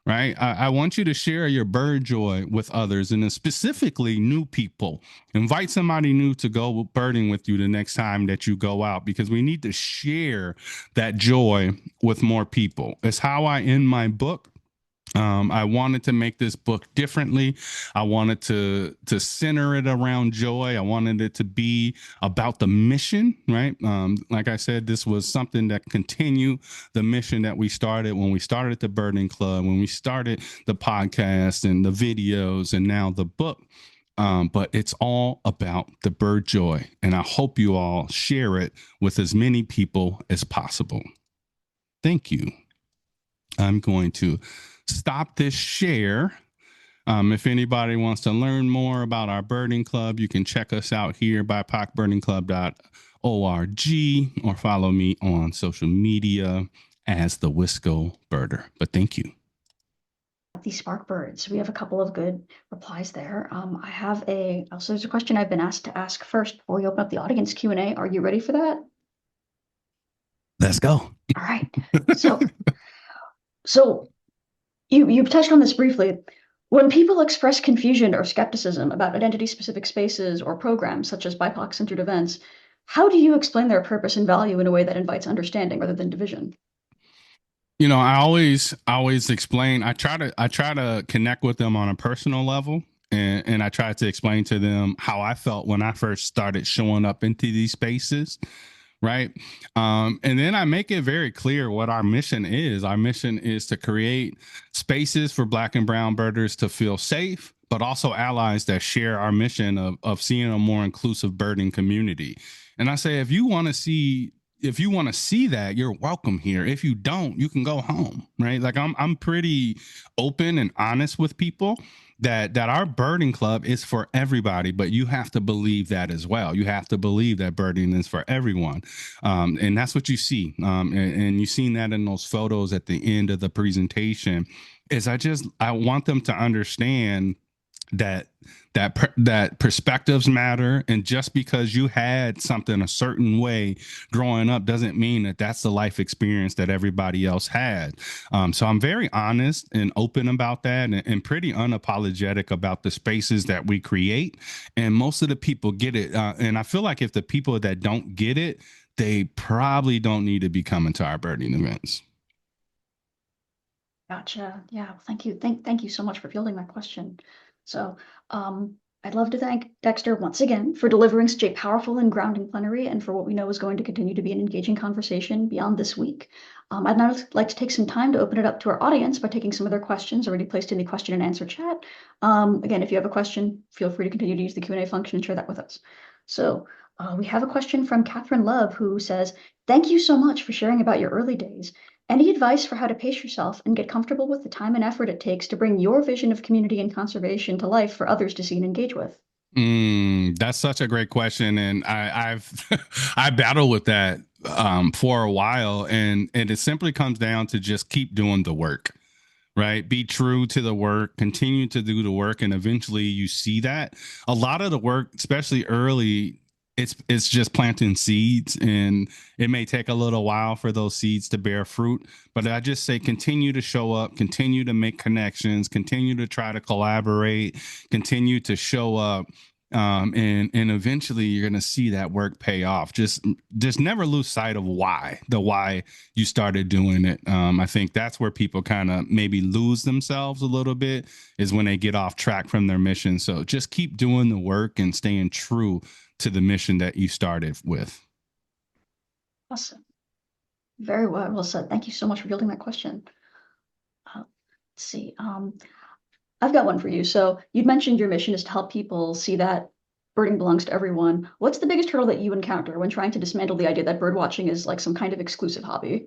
[SPEAKER 2] right? I want you to share your bird joy with others, and specifically new people. Invite somebody new to go birding with you the next time that you go out, because we need to share that joy with more people. It's how I end my book. I wanted to make this book differently. I wanted to center it around joy. I wanted it to be about the mission, right? Like I said, this was something that continued the mission that we started when we started the Birding Club, when we started the podcast and the videos, and now the book. But it's all about the bird joy, and I hope you all share it with as many people as possible. Thank you. I'm going to stop this share. If anybody wants to learn more about our birding club, you can check us out here by pacbirdingclub.org or follow me on social media as the Wisco Birder. But thank you.
[SPEAKER 1] These spark birds, we have a couple of good replies there. I have also there's a question I've been asked to ask first before we open up the audience Q&A. Are you ready for that?
[SPEAKER 2] Let's go.
[SPEAKER 1] All right. So you touched on this briefly. When people express confusion or skepticism about identity-specific spaces or programs such as BIPOC-centered events, how do you explain their purpose and value in a way that invites understanding rather than division?
[SPEAKER 2] You know, I always explain. I try to connect with them on a personal level, and I try to explain to them how I felt when I first started showing up into these spaces. Right. And then I make it very clear what our mission is. Our mission is to create spaces for Black and brown birders to feel safe, but also allies that share our mission of seeing a more inclusive birding community. And I say, if you want to see if you want to see that, you're welcome here. If you don't, you can go home, right? Like I'm pretty open and honest with people that our birding club is for everybody, but you have to believe that as well. You have to believe that birding is for everyone, and that's what you see. And you've seen that in those photos at the end of the presentation. Is I want them to understand that that perspectives matter, and just because you had something a certain way growing up doesn't mean that that's the life experience that everybody else had. So I'm very honest and open about that, and pretty unapologetic about the spaces that we create, and most of the people get it, and I feel like if the people that don't get it, they probably don't need to be coming to our birding events.
[SPEAKER 1] Gotcha. Yeah, well, thank you. Thank you so much for fielding that question. So, I'd love to thank Dexter once again for delivering such a powerful and grounding plenary and for what we know is going to continue to be an engaging conversation beyond this week. I'd now like to take some time to open it up to our audience by taking some of their questions already placed in the question and answer chat. Again, if you have a question, feel free to continue to use the Q&A function and share that with us. So, we have a question from Catherine Love who says, "Thank you so much for sharing about your early days. Any advice for how to pace yourself and get comfortable with the time and effort it takes to bring your vision of community and conservation to life for others to see and engage with?"
[SPEAKER 2] That's such a great question, and I've I battled with that for a while, and it simply comes down to just keep doing the work, right? Be true to the work, continue to do the work, and eventually you see that. A lot of the work, especially early, it's just planting seeds, and it may take a little while for those seeds to bear fruit. But I just say continue to show up, continue to make connections, continue to try to collaborate, continue to show up, and eventually you're going to see that work pay off. Just never lose sight of why you started doing it. I think that's where people kind of maybe lose themselves a little bit, is when they get off track from their mission. So just keep doing the work and staying true to the mission that you started with.
[SPEAKER 1] Awesome. Very well said. Thank you so much for fielding that question. Let's see. I've got one for you. So you'd mentioned your mission is to help people see that birding belongs to everyone. What's the biggest hurdle that you encounter when trying to dismantle the idea that bird watching is like some kind of exclusive hobby?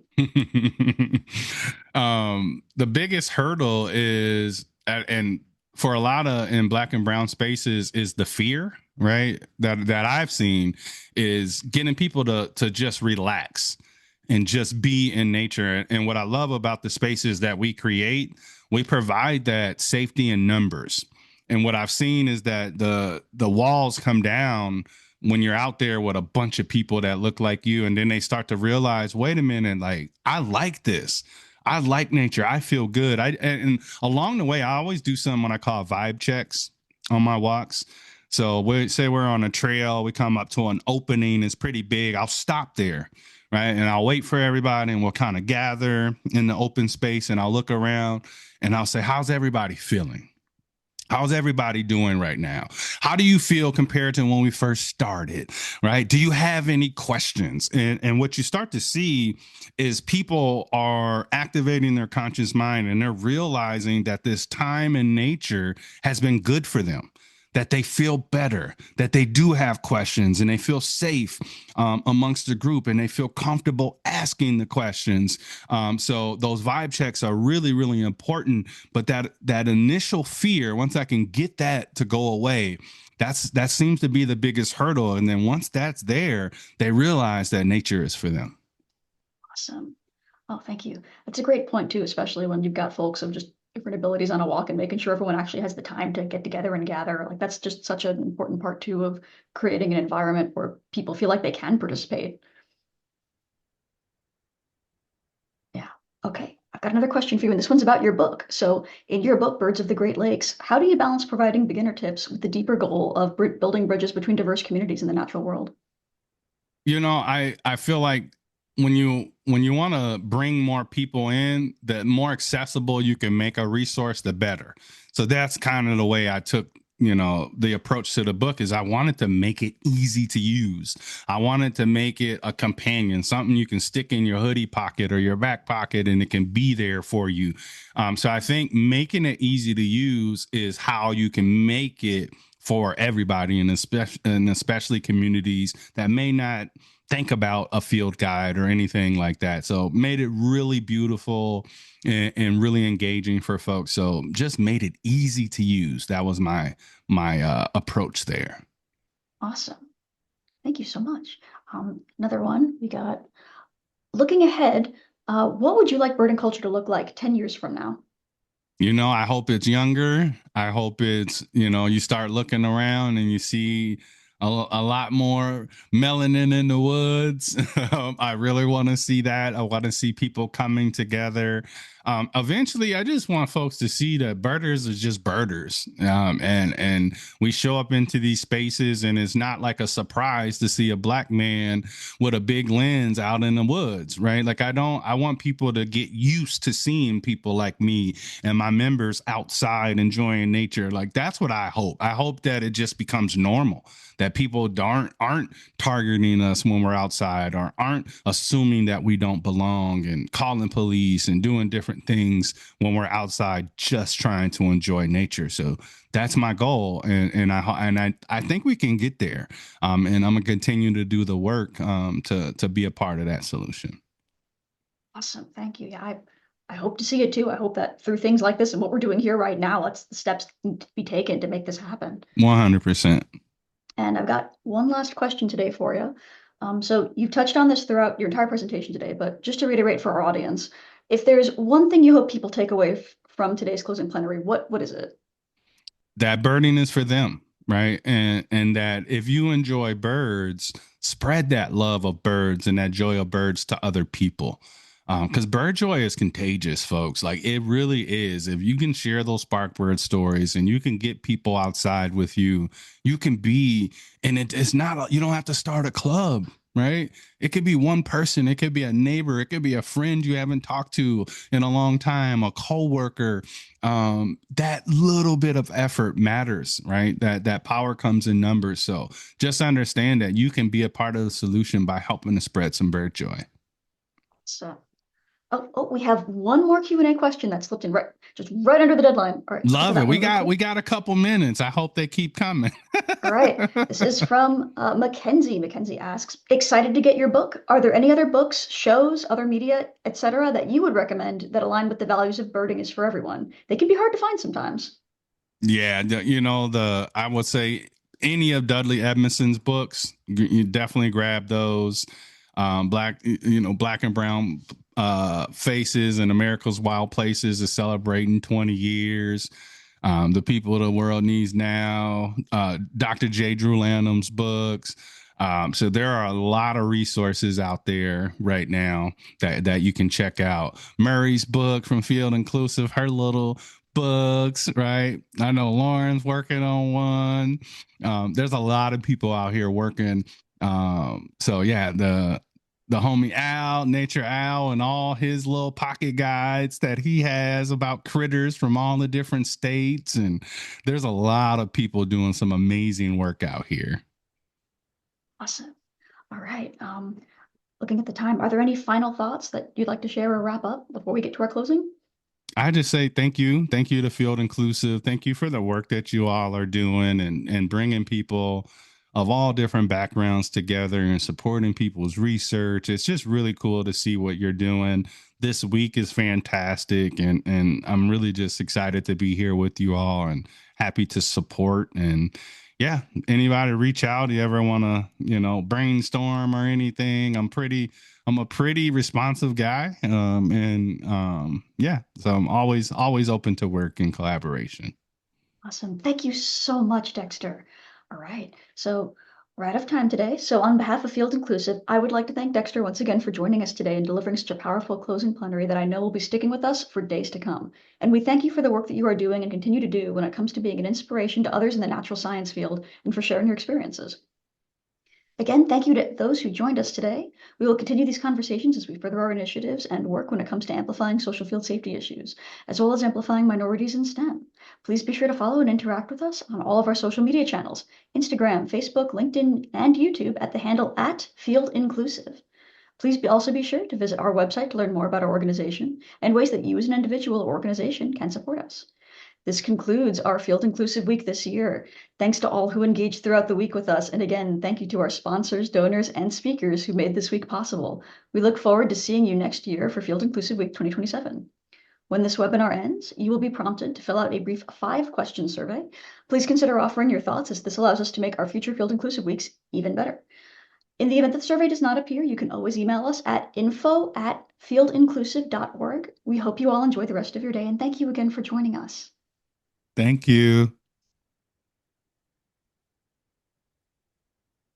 [SPEAKER 2] The biggest hurdle is, and for a lot of in black and brown spaces, is the fear, right? That I've seen is getting people to just relax and just be in nature. And what I love about the spaces that we create, we provide that safety in numbers. And what I've seen is that the walls come down when you're out there with a bunch of people that look like you, and then they start to realize, wait a minute, like I like this. I like nature. I feel good. And along the way, I always do some what I call vibe checks on my walks. So we say we're on a trail, we come up to an opening, it's pretty big. I'll stop there, right? And I'll wait for everybody, and we'll kind of gather in the open space, and I'll look around and I'll say, how's everybody feeling? How's everybody doing right now? How do you feel compared to when we first started? Right? Do you have any questions? And what you start to see is people are activating their conscious mind, and they're realizing that this time in nature has been good for them, that they feel better, that they do have questions, and they feel safe amongst the group, and they feel comfortable asking the questions. So those vibe checks are really, really important. But that initial fear, once I can get that to go away, that seems to be the biggest hurdle. And then once that's there, they realize that nature is for them.
[SPEAKER 1] Awesome. Oh, thank you. That's a great point too, especially when you've got folks of just different abilities on a walk and making sure everyone actually has the time to get together and gather. Like that's just such an important part too of creating an environment where people feel like they can participate. Yeah. Okay. I've got another question for you, and this one's about your book. So in your book, Birds of the Great Lakes, how do you balance providing beginner tips with the deeper goal of building bridges between diverse communities in the natural world?
[SPEAKER 2] I feel like when you want to bring more people in, the more accessible you can make a resource, the better. So that's kind of the way I took, the approach to the book. Is I wanted to make it easy to use. I wanted to make it a companion, something you can stick in your hoodie pocket or your back pocket, and it can be there for you. So I think making it easy to use is how you can make it for everybody, and especially communities that may not think about a field guide or anything like that. So made it really beautiful and really engaging for folks. So just made it easy to use. That was my approach there.
[SPEAKER 1] Awesome. Thank you so much. Another one we got. Looking ahead, what would you like bird and culture to look like 10 years from now?
[SPEAKER 2] I hope it's younger. I hope it's, you start looking around and you see a lot more melanin in the woods. I really want to see that. I want to see people coming together. Eventually, I just want folks to see that birders is just birders, and we show up into these spaces, and it's not like a surprise to see a black man with a big lens out in the woods, right? Like I want people to get used to seeing people like me and my members outside enjoying nature. Like that's what I hope. I hope that it just becomes normal, that people aren't targeting us when we're outside or aren't assuming that we don't belong and calling police and doing different things when we're outside just trying to enjoy nature. So that's my goal, and I think we can get there. And I'm gonna continue to do the work to be a part of that solution.
[SPEAKER 1] Awesome. Thank you. Yeah, I hope to see it too. I hope that through things like this and what we're doing here right now, let's the steps need to be taken to make this happen.
[SPEAKER 2] 100%.
[SPEAKER 1] And I've got one last question today for you. So you've touched on this throughout your entire presentation today, but just to reiterate for our audience, if there's one thing you hope people take away from today's closing plenary, what is it?
[SPEAKER 2] That birding is for them, right? And that if you enjoy birds, spread that love of birds and that joy of birds to other people. Because bird joy is contagious, folks. Like it really is. If you can share those spark bird stories and you can get people outside with you, you can be, and it's not, you don't have to start a club, right? It could be one person, it could be a neighbor, it could be a friend you haven't talked to in a long time, a coworker. That little bit of effort matters, right? That power comes in numbers. So just understand that you can be a part of the solution by helping to spread some bird joy.
[SPEAKER 1] So, we have one more Q&A question that slipped in just right under the deadline. All right, let's get to
[SPEAKER 2] Love it.
[SPEAKER 1] that
[SPEAKER 2] We
[SPEAKER 1] one real
[SPEAKER 2] got
[SPEAKER 1] quick.
[SPEAKER 2] we got a couple minutes. I hope they keep coming.
[SPEAKER 1] All right. This is from Mackenzie. Mackenzie asks, excited to get your book. Are there any other books, shows, other media, etc., that you would recommend that align with the values of birding is for everyone? They can be hard to find sometimes.
[SPEAKER 2] Yeah, the I would say any of Dudley Edmondson's books, you definitely grab those. Black and brown faces and America's Wild Places is celebrating 20 years. The people the world needs now. Dr. J. Drew Lanham's books. So there are a lot of resources out there right now that you can check out. Murray's book from Field Inclusive, her little books, right? I know Lauren's working on one. There's a lot of people out here working. So yeah, the homie Al, Nature Al, and all his little pocket guides that he has about critters from all the different states. And there's a lot of people doing some amazing work out here.
[SPEAKER 1] Awesome. All right. Looking at the time, are there any final thoughts that you'd like to share or wrap up before we get to our closing?
[SPEAKER 2] I just say thank you. Thank you to Field Inclusive. Thank you for the work that you all are doing and bringing people of all different backgrounds together and supporting people's research. It's just really cool to see what you're doing. This week is fantastic. And I'm really just excited to be here with you all and happy to support. And yeah, anybody reach out, you ever want to, brainstorm or anything, I'm a pretty responsive guy. Yeah, so I'm always open to work and collaboration.
[SPEAKER 1] Awesome. Thank you so much, Dexter. All right. So we're out of time today. So on behalf of Field Inclusive, I would like to thank Dexter once again for joining us today and delivering such a powerful closing plenary that I know will be sticking with us for days to come. And we thank you for the work that you are doing and continue to do when it comes to being an inspiration to others in the natural science field and for sharing your experiences. Again, thank you to those who joined us today. We will continue these conversations as we further our initiatives and work when it comes to amplifying social field safety issues, as well as amplifying minorities in STEM. Please be sure to follow and interact with us on all of our social media channels, Instagram, Facebook, LinkedIn, and YouTube at the handle @FieldInclusive. Please also be sure to visit our website to learn more about our organization and ways that you as an individual or organization can support us. This concludes our Field Inclusive Week this year. Thanks to all who engaged throughout the week with us. And again, thank you to our sponsors, donors, and speakers who made this week possible. We look forward to seeing you next year for Field Inclusive Week 2027. When this webinar ends, you will be prompted to fill out a brief 5-question survey. Please consider offering your thoughts, as this allows us to make our future Field Inclusive Weeks even better. In the event that the survey does not appear, you can always email us at info@fieldinclusive.org. We hope you all enjoy the rest of your day, and thank you again for joining us.
[SPEAKER 2] Thank you.